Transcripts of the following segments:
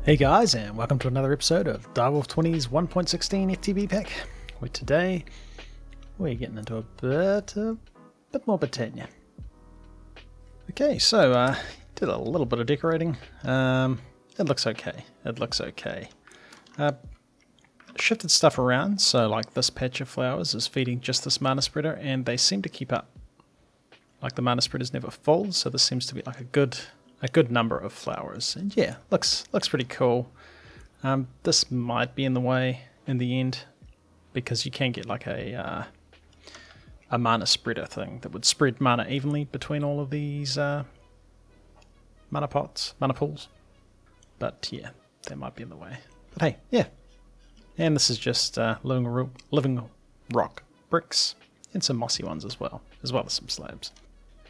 Hey guys, and welcome to another episode of Direwolf20's 1.16 FTB Pack, where today we're getting into a bit more Britannia. Okay, so did a little bit of decorating. It looks okay. Shifted stuff around, so like this patch of flowers is feeding just this mana spreader, and they seem to keep up. Like the mana spreader's never full, so this seems to be like a good number of flowers, and yeah, looks pretty cool. This might be in the way in the end because you can get like a mana spreader thing that would spread mana evenly between all of these mana pools. But yeah, that might be in the way. But hey, yeah, and this is just living rock bricks and some mossy ones as well as some slabs.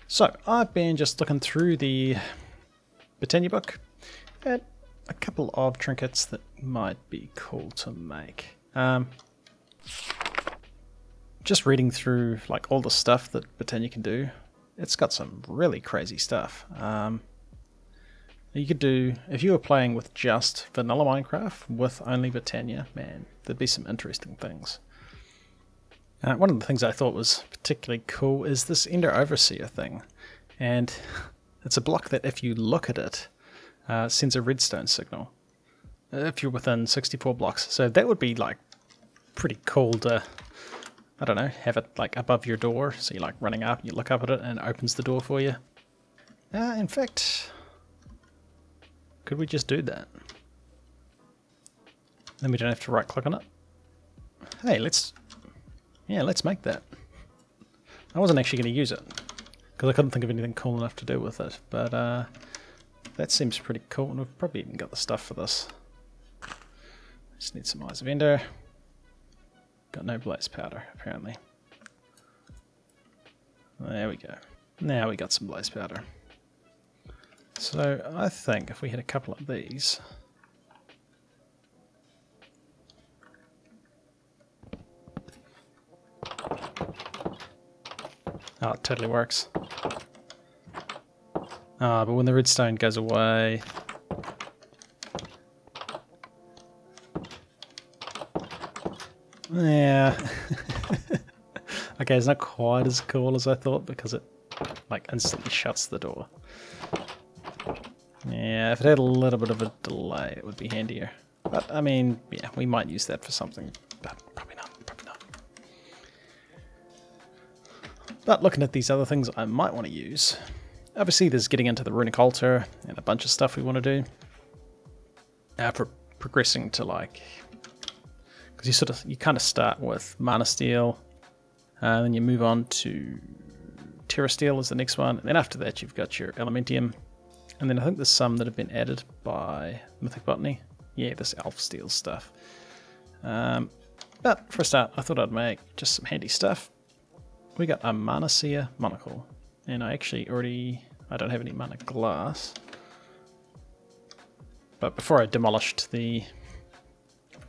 So I've been just looking through the Britannia book and a couple of trinkets that might be cool to make. Just reading through like all the stuff that Britannia can do, it's got some really crazy stuff. You could do, if you were playing with just vanilla Minecraft with only Britannia, man, there'd be some interesting things. One of the things I thought was particularly cool is this Ender Overseer thing, and it's a block that if you look at it, sends a redstone signal if you're within 64 blocks. So that would be like pretty cool to, I don't know, have it like above your door, so you're like running up, you look up at it and it opens the door for you. In fact, could we just do that? Then we don't have to right click on it. Hey, let's make that. I wasn't actually going to use it because I couldn't think of anything cool enough to do with it, but that seems pretty cool, and we've probably even got the stuff for this. Just need some Eyes of Ender. Got no blaze powder, apparently. There we go. Now we got some blaze powder. So I think if we had a couple of these, oh, it totally works. But when the redstone goes away, yeah. Okay, it's not quite as cool as I thought because it like instantly shuts the door. Yeah, if it had a little bit of a delay, it would be handier. But I mean, yeah, we might use that for something, but probably not. But looking at these other things I might want to use, obviously there's getting into the runic altar and a bunch of stuff we want to do. Progressing to like, because you kind of start with mana steel, and then you move on to Terrestrial is the next one, and then after that you've got your Elementium, and then I think there's some that have been added by Mythic Botany. Yeah, this elf steel stuff. But for a start, I thought I'd make just some handy stuff. We got a Mana Seer monocle, and I don't have any mana glass. But before I demolished the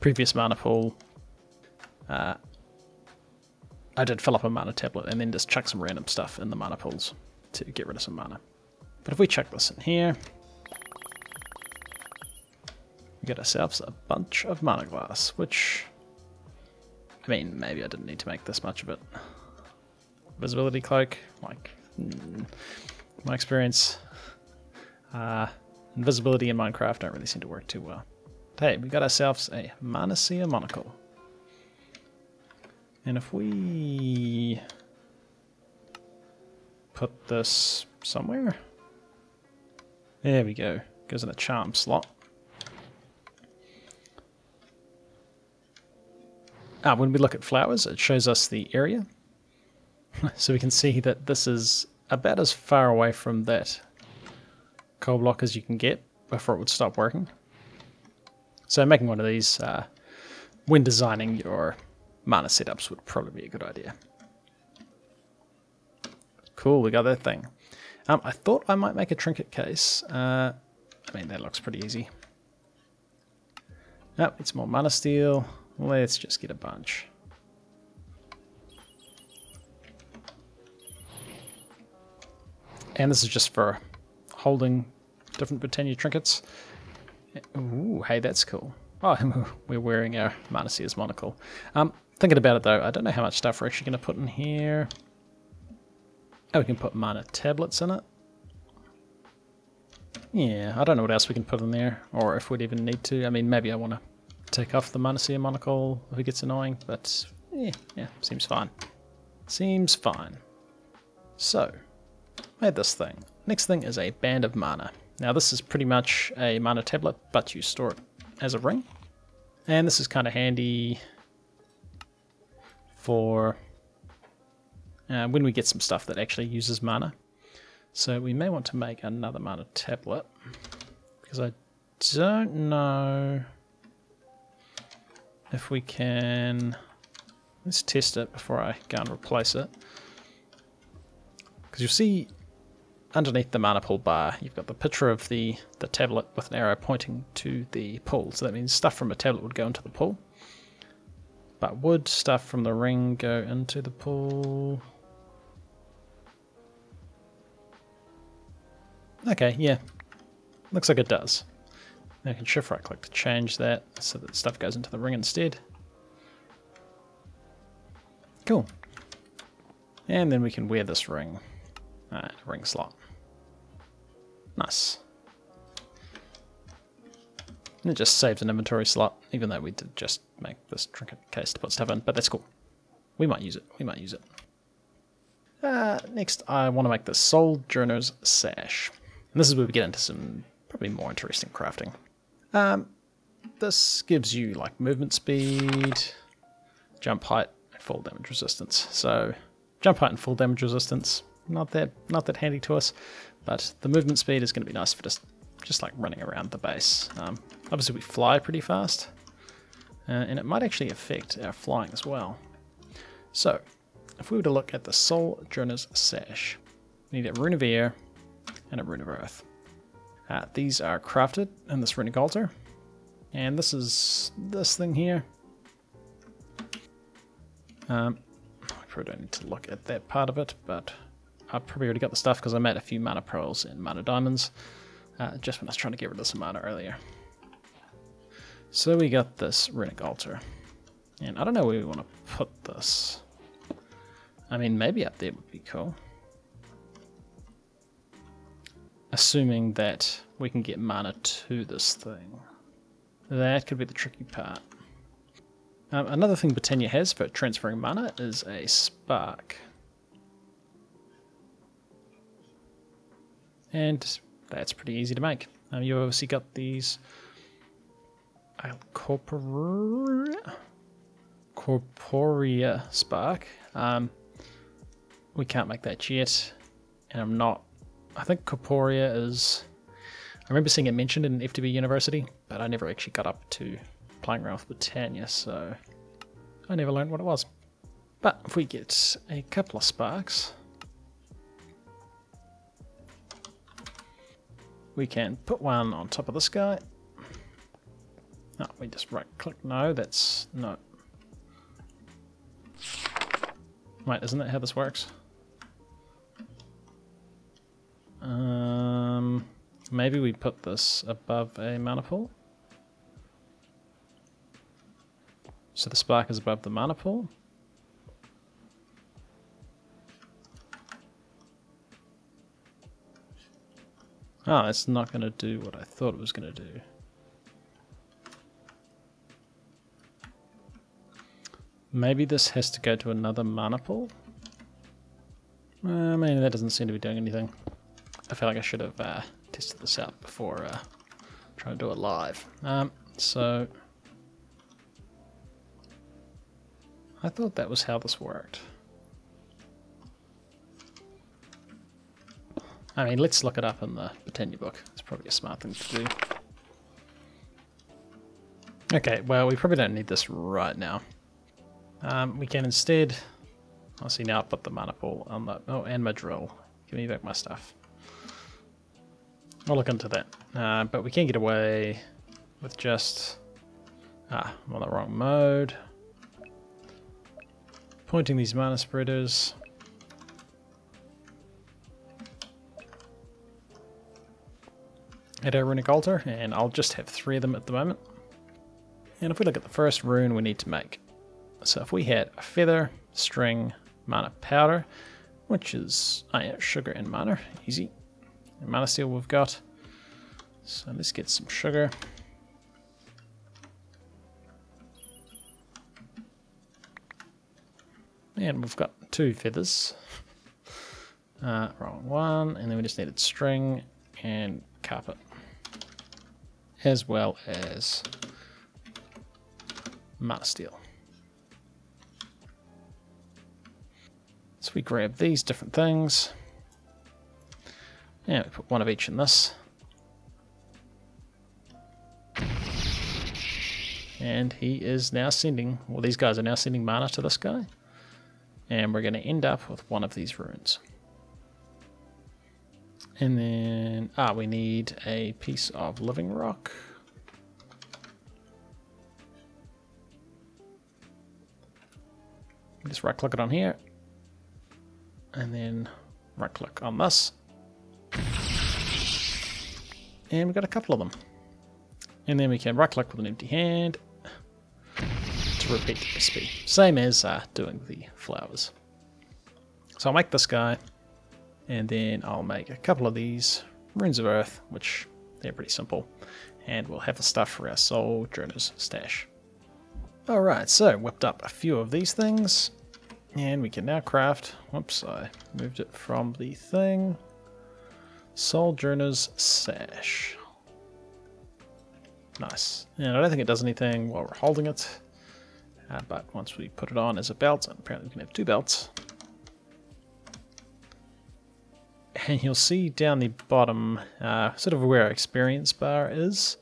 previous mana pool, I did fill up a mana tablet and then just chuck some random stuff in the mana pools to get rid of some mana. But if we chuck this in here, we get ourselves a bunch of mana glass, which, I mean, maybe I didn't need to make this much of it. Visibility cloak, like, my experience, invisibility in Minecraft don't really seem to work too well. But hey, we got ourselves a Mana Seer monocle. And if we put this somewhere, there we go, goes in a charm slot. When we look at flowers, it shows us the area. So we can see that this is about as far away from that coal block as you can get before it would stop working. So making one of these when designing your mana setups would probably be a good idea. Cool, we got that thing. I thought I might make a trinket case. I mean, that looks pretty easy. Oh, it's more mana steel. Let's just get a bunch. And this is just for holding different Britannia trinkets. Ooh, hey, that's cool. Oh, we're wearing our Mana Seer's monocle. Thinking about it though, I don't know how much stuff we're actually going to put in here. Oh, we can put mana tablets in it. Yeah, I don't know what else we can put in there, or if we'd even need to. I mean, maybe I want to take off the Mana Seer monocle if it gets annoying, but yeah, seems fine. Seems fine. So, made this thing. Next thing is a Band of Mana. Now this is pretty much a mana tablet, but you store it as a ring. And this is kind of handy for when we get some stuff that actually uses mana. So we may want to make another mana tablet, because I don't know if we can... Let's test it before I go and replace it. Because you'll see underneath the mana pool bar, you've got the picture of the tablet with an arrow pointing to the pool. So that means stuff from a tablet would go into the pool. But would stuff from the ring go into the pool? Okay, yeah. Looks like it does. Now I can shift right click to change that so that stuff goes into the ring instead. Cool. And then we can wear this ring. Ring slot. Nice. And it just saves an inventory slot, even though we did just make this trinket case to put stuff in, but that's cool. We might use it. We might use it. Next, I want to make the Sojourner's Sash. And this is where we get into some probably more interesting crafting. This gives you like movement speed, jump height, and fall damage resistance. So jump height and fall damage resistance, not that handy to us, but the movement speed is going to be nice for just like running around the base. Obviously we fly pretty fast, and it might actually affect our flying as well. So if we were to look at the Sojourner's Sash, we need a Rune of Air and a Rune of Earth. These are crafted in this runic altar, and this is this thing here. I probably don't need to look at that part of it, but I've probably already got the stuff because I made a few mana pearls and mana diamonds just when I was trying to get rid of some mana earlier. So we got this runic altar, and I don't know where we want to put this. I mean, maybe up there would be cool. Assuming that we can get mana to this thing. That could be the tricky part. Another thing Britannia has for transferring mana is a spark. And that's pretty easy to make. You've obviously got these Corporea spark. We can't make that yet, and I think Corporea is... I remember seeing it mentioned in FTB University, but I never actually got up to playing around with Britannia, so I never learned what it was. But if we get a couple of sparks, we can put one on top of this guy. No, we just right click. No, that's no. Wait, isn't that how this works? Maybe we put this above a mana pool. So the spark is above the mana pool. Oh, it's not going to do what I thought it was going to do. Maybe this has to go to another mana pool? I mean, that doesn't seem to be doing anything. I feel like I should have tested this out before trying to do it live. So I thought that was how this worked. I mean, let's look it up in the Britannia book. It's probably a smart thing to do. Okay, well, we probably don't need this right now. We can instead... I'll see now, put the mana pool on the... Oh, and my drill. Give me back my stuff. I'll look into that. But we can get away with just... I'm on the wrong mode. Pointing these mana spreaders. at our runic altar, and I'll just have 3 of them at the moment. And if we look at the first rune we need to make, so if we had a feather, string, mana powder, which is sugar and mana, easy. And mana steel we've got, so let's get some sugar. And we've got 2 feathers. Wrong one, and then we just needed string and carpet, as well as mana steel. So we grab these different things, and we put 1 of each in this. And he is now sending, well, these guys are now sending mana to this guy. And we're going to end up with 1 of these runes. And then, we need a piece of living rock. Just right click it on here. And then right click on this. And we've got a couple of them. And then we can right click with an empty hand to repeat the recipe. Same as doing the flowers. So I'll make this guy. And then I'll make a couple of these runes of earth, which they're pretty simple. And we'll have the stuff for our sojourner's stash. Alright, so whipped up a few of these things. And we can now craft, whoops, I moved it from the thing. Sojourner's sash. Nice. And I don't think it does anything while we're holding it. But once we put it on as a belt, and apparently we can have 2 belts. And you'll see down the bottom, sort of where our experience bar is,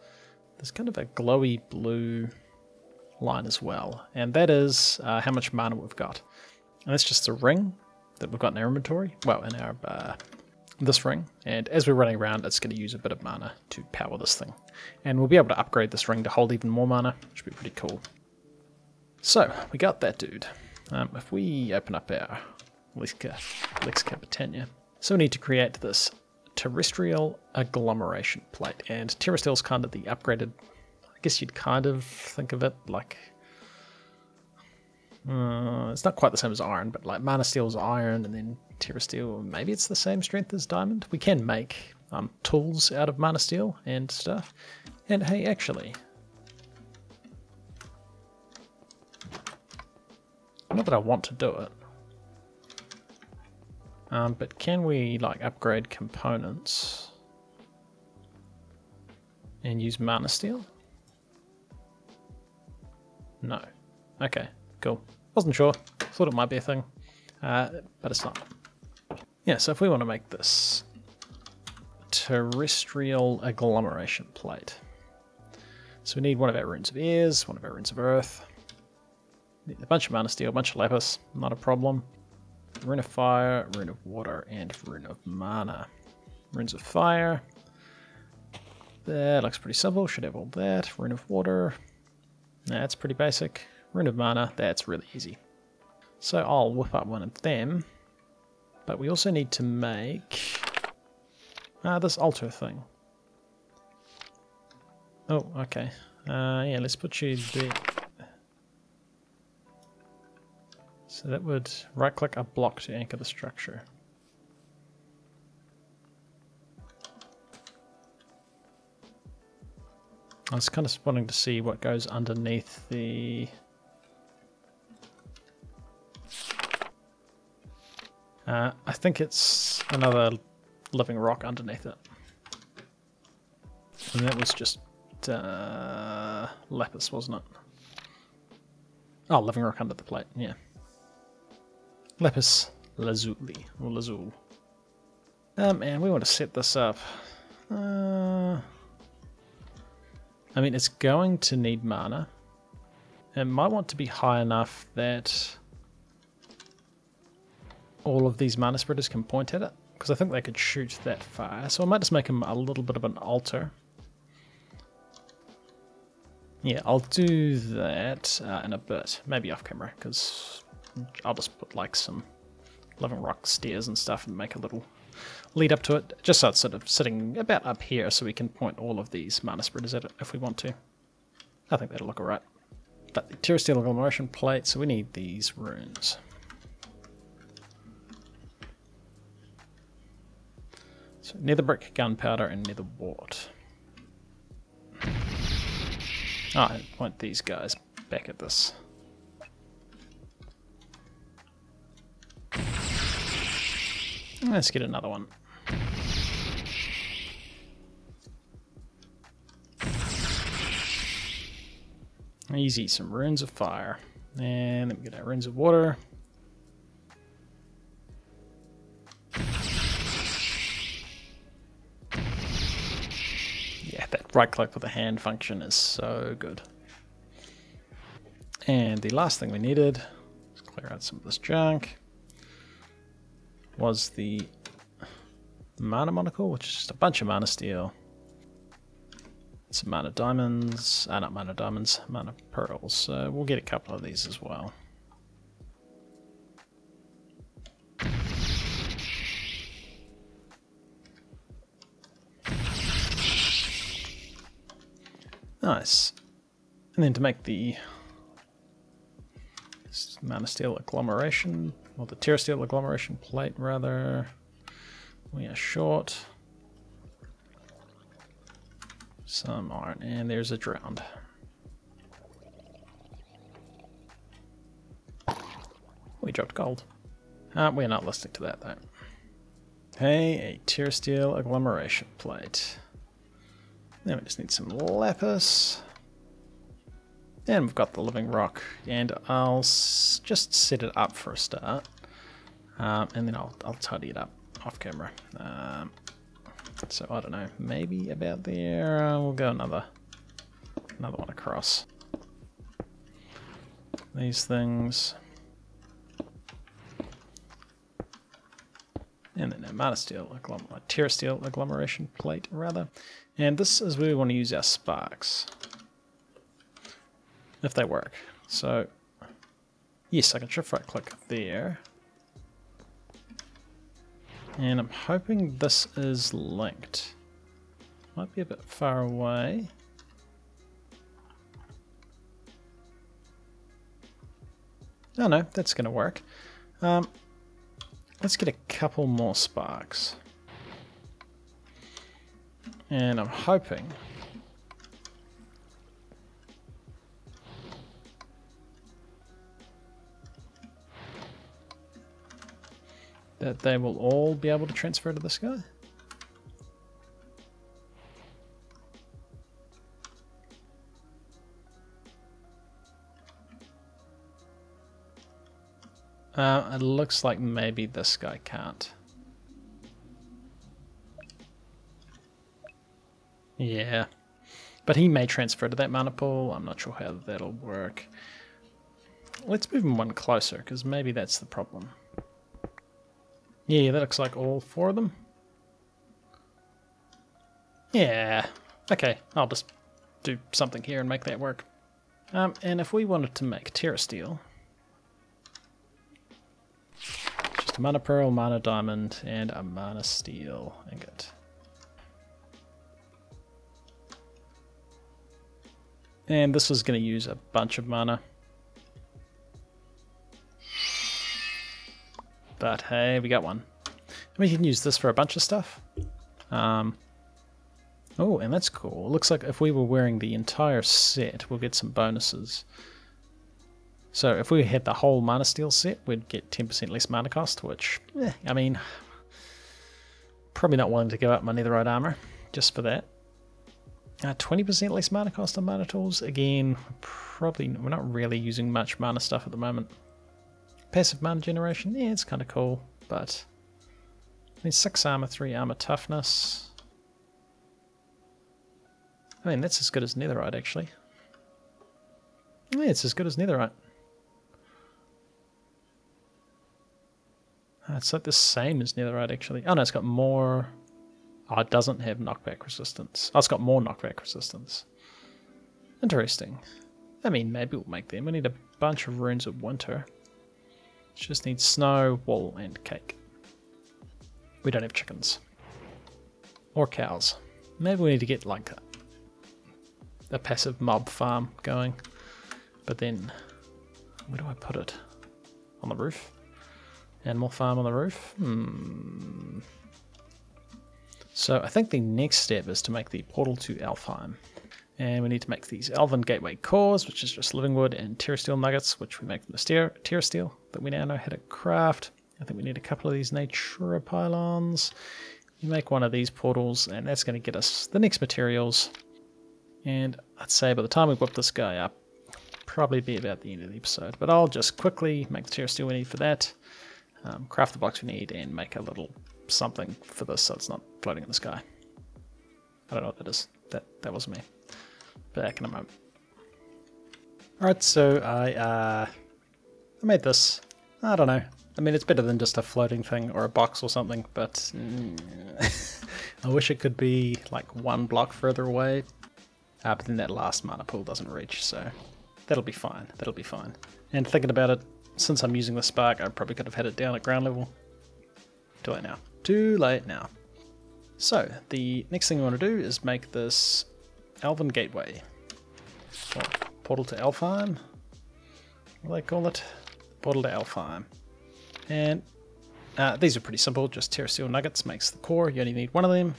there's kind of a glowy blue line as well. And that is how much mana we've got. And that's just the ring that we've got in our inventory. Well, in our this ring. And as we're running around, it's going to use a bit of mana to power this thing. And we'll be able to upgrade this ring to hold even more mana, which would be pretty cool. So, we got that dude. If we open up our Lexica Britannia. So we need to create this Terrestrial Agglomeration plate. And Terrestrial's kind of the upgraded, I guess you'd kind of think of it like, it's not quite the same as iron, but like mana steel's iron, and then Terrestrial, maybe it's the same strength as diamond. We can make tools out of mana steel and stuff. And hey, actually, not that I want to do it, but can we like upgrade components and use mana steel? No. Okay, cool. Wasn't sure. Thought it might be a thing, but it's not. Yeah, so if we want to make this Terrestrial Agglomeration plate, so we need 1 of our runes of airs, 1 of our runes of earth, a bunch of mana steel, a bunch of lapis, not a problem. Rune of fire, rune of water, and rune of mana. Runes of fire. That looks pretty simple, should have all that. Rune of water. That's pretty basic. Rune of mana, that's really easy. So I'll whip up 1 of them. But we also need to make this altar thing. Oh, okay. Yeah, let's put you there. So that would right click a block to anchor the structure. I was kind of wanting to see what goes underneath the... I think it's another living rock underneath it. And that was just lapis, wasn't it? Oh, living rock under the plate, yeah. Lapis lazuli, or lazuli. And we want to set this up. I mean, it's going to need mana. It might want to be high enough that all of these mana spreaders can point at it, because I think they could shoot that far. So I might just make them a little bit of an altar. Yeah, I'll do that in a bit, maybe off camera, because I'll just put like some living rock stairs and stuff and make a little lead up to it, just so it's sort of sitting about up here so we can point all of these mana spreaders at it if we want to. I think that'll look alright. But the Terrestrial Agglomeration plate, so we need these runes. So nether brick, gunpowder, and nether wart. I want these guys back at this. Let's get another one. Easy, some runes of fire. And then we get our runes of water. Yeah, that right click with the hand function is so good. And the last thing we needed, let's clear out some of this junk, was the mana monocle, which is just a bunch of mana steel. Some mana diamonds, not mana diamonds, mana pearls. So we'll get a couple of these as well. Nice. And then to make the mana steel agglomeration, or the terrestrial agglomeration plate rather, we are short some iron, and there's a drowned. We dropped gold. We're not listening to that though. Hey, a terrestrial agglomeration plate. Then we just need some lapis. And we've got the living rock, and I'll just set it up for a start, and then I'll tidy it up off camera. So I don't know, maybe about there. We'll go another one across these things, and then a mana steel terrestrial agglomeration plate rather. And this is where we want to use our sparks, if they work. So yes, I can shift right click there. And I'm hoping this is linked. Might be a bit far away. Oh no, that's going to work. Let's get a couple more sparks. And I'm hoping that they will all be able to transfer to this guy. It looks like maybe this guy can't. Yeah, but he may transfer to that mana pool. I'm not sure how that'll work. Let's move him one closer, because maybe that's the problem. Yeah, that looks like all four of them. Yeah, okay, I'll just do something here and make that work. And if we wanted to make Terrestrial, just a mana pearl, mana diamond, and a mana steel ingot. And this is going to use a bunch of mana. But hey, we got one. And we can use this for a bunch of stuff. Oh, and that's cool. Looks like if we were wearing the entire set, we'll get some bonuses. So if we had the whole mana steel set, we'd get 10% less mana cost, which, I mean, probably not willing to go up my netherite armor just for that. 20% less mana cost on mana tools. Again, probably we're not really using much mana stuff at the moment. Passive mana generation, yeah, it's kind of cool, but I mean, 6 armor, 3 armor toughness. I mean, that's as good as netherite, actually. Yeah, it's as good as netherite. It's like the same as netherite, actually. Oh no, it's got more. Oh, it doesn't have knockback resistance. Oh, it's got more knockback resistance. Interesting. I mean, maybe we'll make them. We need a bunch of runes of winter. Just need snow, wool, and cake. We don't have chickens. Or cows. Maybe we need to get like a passive mob farm going. But then, where do I put it? On the roof? Animal farm on the roof? So I think the next step is to make the portal to Alfheim. And we need to make these Elven Gateway cores, which is just living wood, and Terrestrial nuggets, which we make from the Terrestrial that we now know how to craft. I think we need a couple of these Natura Pylons. You make one of these portals, and that's going to get us the next materials. And I'd say by the time we whip this guy up, probably be about the end of the episode. But I'll just quickly make the Terrestrial we need for that, craft the blocks we need, and make a little something for this so it's not floating in the sky. I don't know what that is. That wasn't me. Back in a moment. Alright, so I made this. I don't know. I mean, it's better than just a floating thing or a box or something, but I wish it could be like one block further away. But then that last mana pool doesn't reach, so that'll be fine. That'll be fine. And thinking about it, since I'm using the spark, I probably could have had it down at ground level. Too late now. Too late now. So, the next thing I want to do is make this Elven Gateway. Or portal to Alfheim. What do they call it? Portal to Alfheim. And these are pretty simple, just Terrestrial nuggets makes the core, you only need one of them.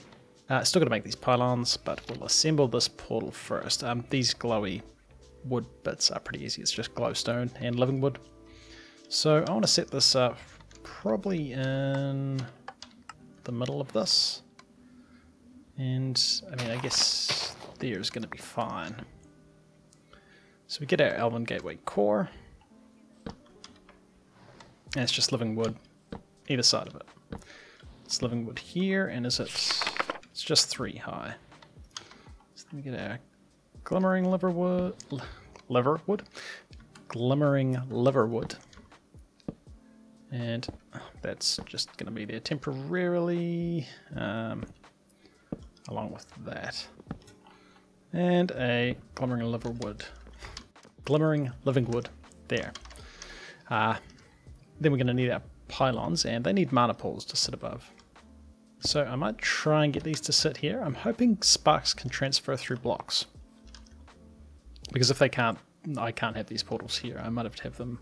Still got to make these pylons, but we'll assemble this portal first. These glowy wood bits are pretty easy, it's just glowstone and living wood. So I want to set this up probably in the middle of this. And I mean, I guess there's going to be fine. So we get our Elven Gateway core. And it's just living wood either side of it. It's living wood here, and it's just 3 high. So let me get our glimmering liverwood. Glimmering liverwood. And that's just going to be there temporarily, along with that. And a glimmering liverwood. Glimmering living wood. There. Then we're going to need our pylons, and they need mana pools to sit above. So I might try and get these to sit here. I'm hoping sparks can transfer through blocks. Because if they can't, I can't have these portals here. I might have to have them,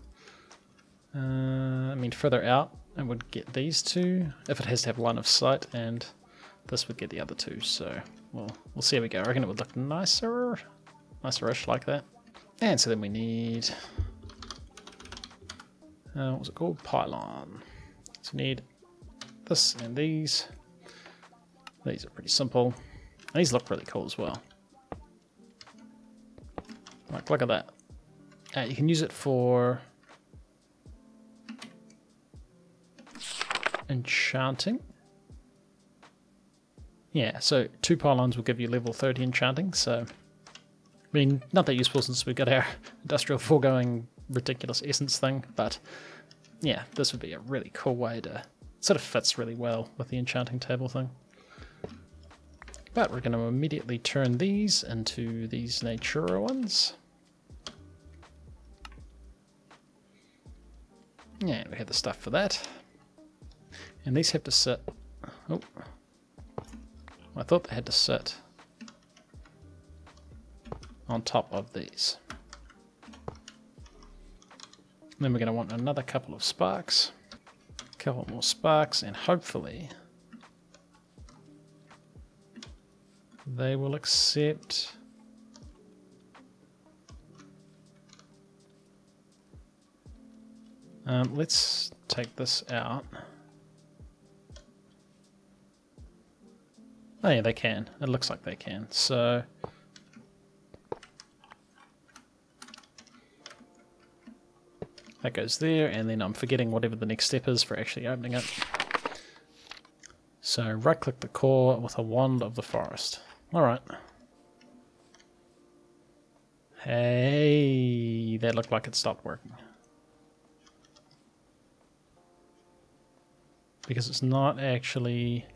I mean, further out. I would get these two, if it has to have line of sight, and this would get the other two. So we'll see how we go. I reckon it would look nicer-ish like that. And so then we need... what was it called? Pylon. So we need this and these. These are pretty simple. And these look really cool as well. Like, look at that. You can use it for enchanting. Yeah, so 2 pylons will give you level 30 enchanting. So, I mean, not that useful since we got our industrial foregoing ridiculous essence thing, but yeah, this would be a really cool way to... sort of fits really well with the enchanting table thing. But we're going to immediately turn these into these Natura ones. And we have the stuff for that. And these have to sit... oh, I thought they had to sit on top of these. Then we're going to want another couple of sparks. A couple more sparks, and hopefully they will accept let's take this out. Oh yeah, they can. It looks like they can. So that goes there, and then I'm forgetting whatever the next step is for actually opening it. So right click the core with a wand of the forest. Alright. Hey, that looked like it stopped working. Because it's not actually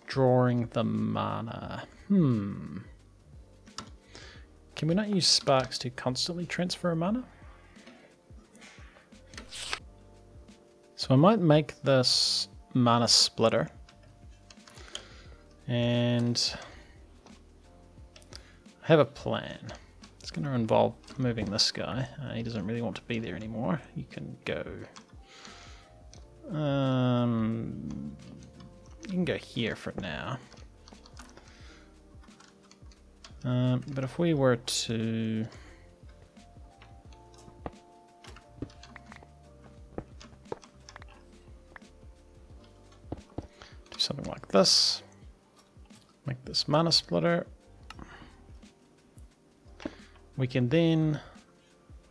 drawing the mana. Can we not use sparks to constantly transfer mana? So I might make this mana splitter. And I have a plan. It's going to involve moving this guy. He doesn't really want to be there anymore. You can go. You can go here for now. But if we were to do something like this, make this mana splitter, we can then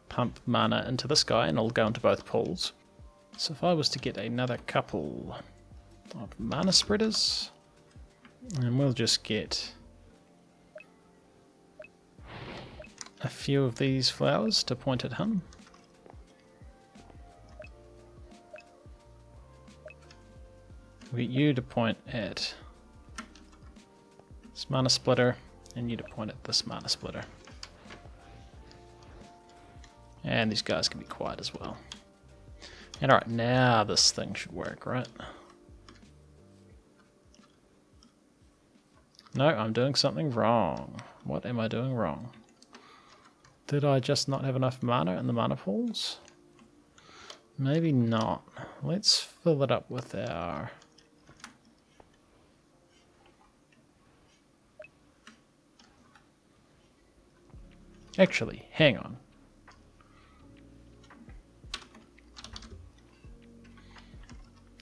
pump mana into this guy and it'll go into both pools. So if I was to get another couple of mana spreaders, and we'll just get a few of these flowers to point at him. We get you to point at this mana splitter, and you to point at this mana splitter. And these guys can be quiet as well. And alright, now this thing should work, right? No, I'm doing something wrong. What am I doing wrong? Did I just not have enough mana in the mana pools? Maybe not. Let's fill it up with our... Actually, hang on.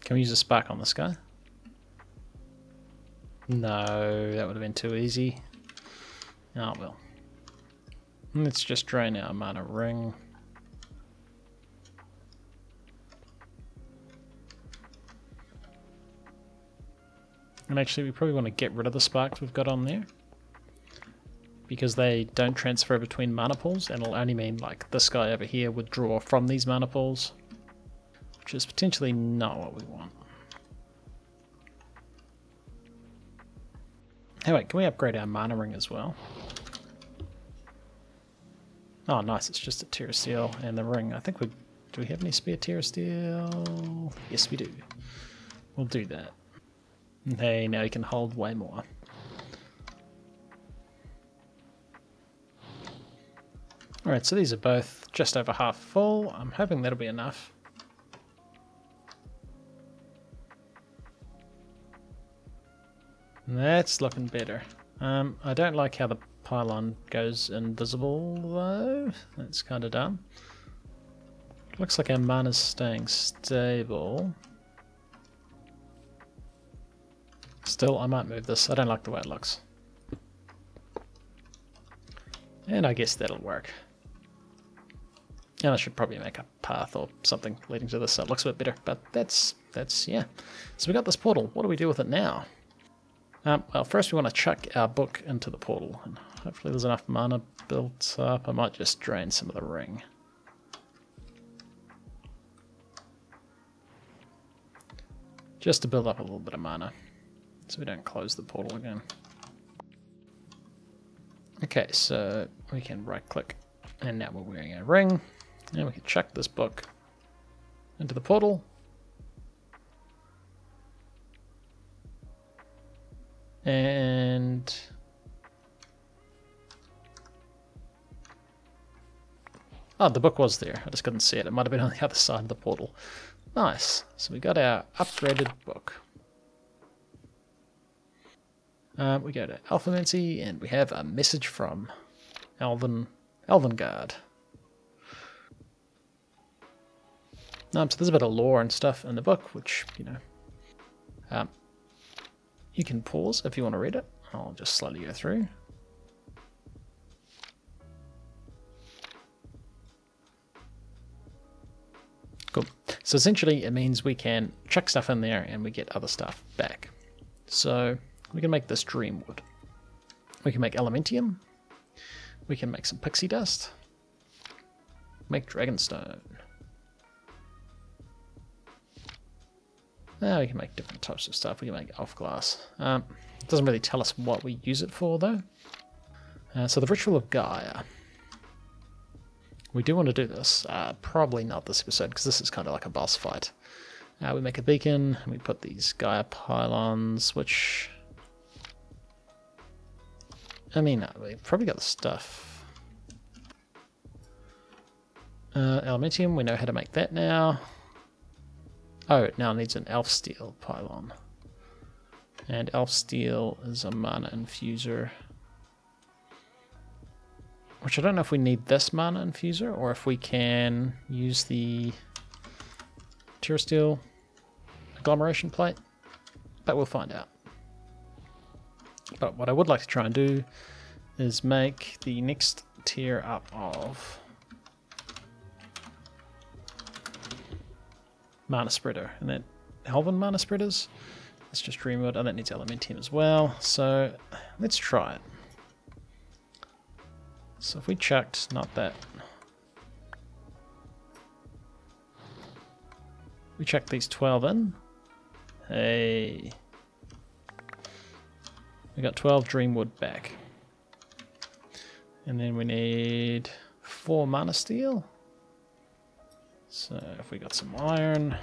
Can we use a spark on this guy? No, that would have been too easy. Oh well. Let's just drain our mana ring. And actually we probably want to get rid of the sparks we've got on there, because they don't transfer between mana pools, and it'll only mean like this guy over here would draw from these mana pools, which is potentially not what we want. Hey wait, can we upgrade our mana ring as well? Oh nice, it's just a Terrestrial and the ring. I think we... do we have any spare Terrestrial? Yes we do. We'll do that. Hey, now we can hold way more. Alright, so these are both just over half full. I'm hoping that'll be enough. That's looking better. I don't like how the pylon goes invisible though. That's kind of dumb. Looks like our mana's staying stable. Still, I might move this. I don't like the way it looks. And I guess that'll work. And I should probably make a path or something leading to this so it looks a bit better. But that's yeah. So we got this portal. What do we do with it now? Well, first we want to chuck our book into the portal, and hopefully there's enough mana built up. I might just drain some of the ring. Just to build up a little bit of mana, so we don't close the portal again. Okay, so we can right click, and now we're wearing a ring, and we can chuck this book into the portal. And oh, the book was there. I just couldn't see it. It might have been on the other side of the portal. Nice. So we got our upgraded book. We go to Alphemancy, and we have a message from Elvengard. So there's a bit of lore and stuff in the book, which, you know, you can pause if you want to read it. I'll just slowly go through. Cool. So essentially it means we can chuck stuff in there and we get other stuff back. So we can make this Dreamwood. We can make Elementium. We can make some Pixie Dust. Make Dragonstone. We can make different types of stuff. We can make elf glass. It doesn't really tell us what we use it for though. So the Ritual of Gaia. We do want to do this. Probably not this episode, because this is kind of like a boss fight. We make a beacon, and we put these Gaia Pylons, which I mean, we've probably got the stuff. Elementium, we know how to make that now. Oh, it now needs an elf steel pylon. And elf steel is a mana infuser. Which I don't know if we need this mana infuser or if we can use the Terrestrial Agglomeration plate. But we'll find out. But what I would like to try and do is make the next tier up of mana spreader. And then Elven mana spreaders. Let's just Dreamwood. Oh, that needs Elementium as well. So let's try it. So if we chucked, not that. We chucked these 12 in. Hey. We got 12 Dreamwood back. And then we need 4 mana steel. So if we got some iron.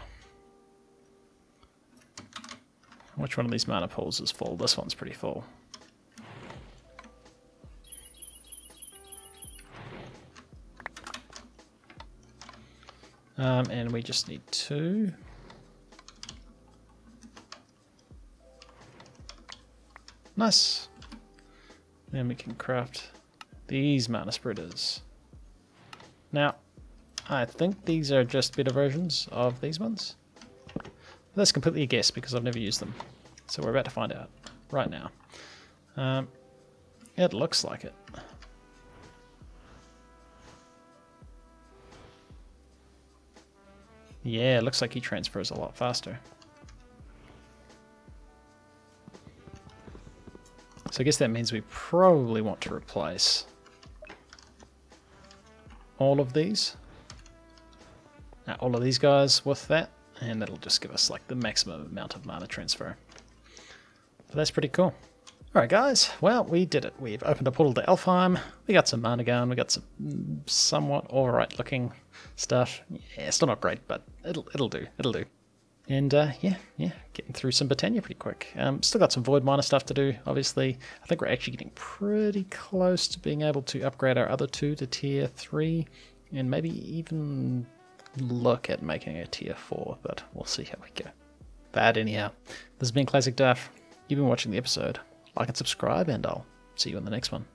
Which one of these mana pools is full? This one's pretty full. And we just need 2. Nice. Then we can craft these mana spreaders. Now, I think these are just better versions of these ones. But that's completely a guess because I've never used them. So we're about to find out right now. It looks like it. Yeah, it looks like he transfers a lot faster. So I guess that means we probably want to replace all of these. All of these guys with that, and that'll just give us like the maximum amount of mana transfer. But that's pretty cool. Alright guys, well we did it. We've opened a portal to Alfheim, we got some mana gun, we got some somewhat alright looking stuff. Yeah, still not great, but it'll do. And yeah, getting through some Britannia pretty quick. Still got some Void Miner stuff to do, obviously. I think we're actually getting pretty close to being able to upgrade our other 2 to tier 3, and maybe even look at making a tier 4, but we'll see how we go. But anyhow, this has been ClassicDuff. You've been watching the episode. Like and subscribe, and I'll see you in the next one.